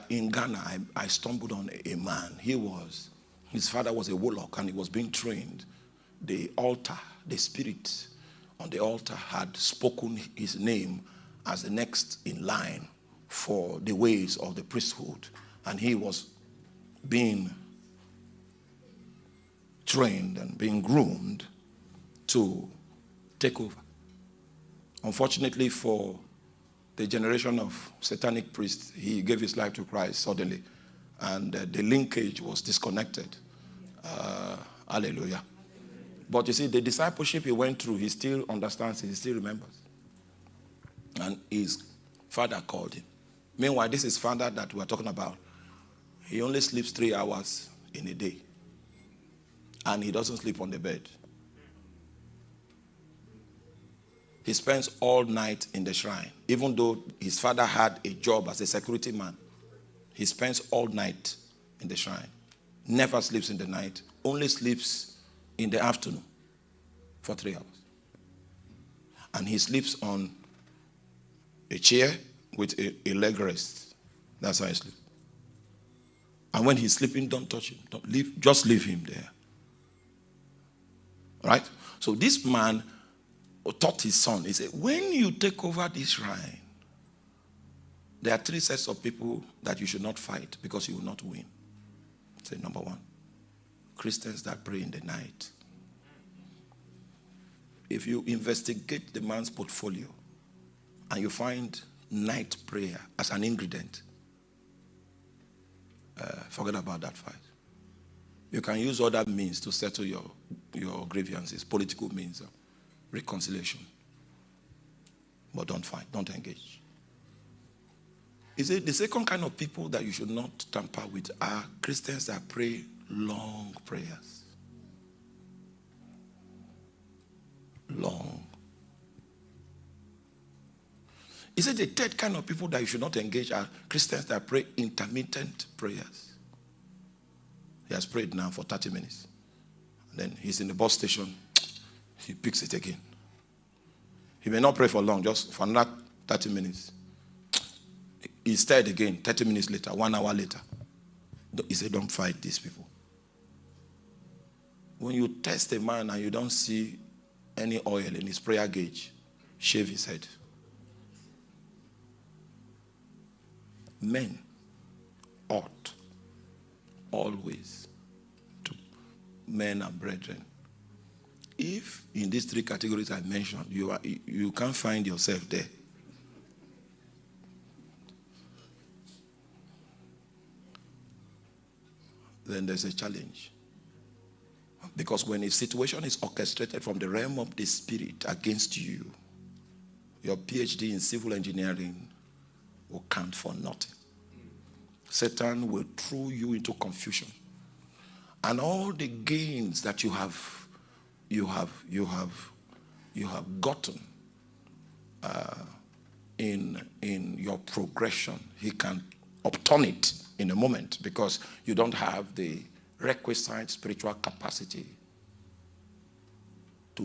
in Ghana, I stumbled on a man. His father was a warlock and he was being trained. The altar, the spirit on the altar had spoken his name as the next in line for the ways of the priesthood. And he was being trained and being groomed to take over. Unfortunately for the generation of satanic priests, he gave his life to Christ suddenly, and the linkage was disconnected. Hallelujah. But you see, the discipleship he went through, he still understands it, he still remembers. And his father called him. Meanwhile, this is father that we're talking about. He only sleeps 3 hours in a day. And he doesn't sleep on the bed. He spends all night in the shrine. Even though his father had a job as a security man, he spends all night in the shrine. Never sleeps in the night. Only sleeps in the afternoon for 3 hours. And he sleeps on a chair with a leg rest. That's how he sleeps. And when he's sleeping, don't touch him. Just leave him there. Right? So this man taught his son. He said, when you take over this shrine, there are 3 sets of people that you should not fight because you will not win. Say, number 1, Christians that pray in the night. If you investigate the man's portfolio and you find night prayer as an ingredient, forget about that fight. You can use other means to settle your grievances, political means of reconciliation. But don't fight, don't engage. Is it the second kind of people that you should not tamper with are Christians that pray long prayers. Long. Is it the third kind of people that you should not engage are Christians that pray intermittent prayers? He has prayed now for 30 minutes. And then he's in the bus station. He picks it again. He may not pray for long, just for another 30 minutes. He stirred again 30 minutes later, 1 hour later. He said, don't fight these people. When you test a man and you don't see any oil in his prayer gauge, shave his head. Men ought always to men and brethren. If in these 3 categories I mentioned, you can't find yourself there. Then there's a challenge. Because when a situation is orchestrated from the realm of the spirit against you, your PhD in civil engineering will count for nothing. Satan will throw you into confusion. And all the gains that you have gotten in your progression, he can upturn it in a moment because you don't have the requisite spiritual capacity to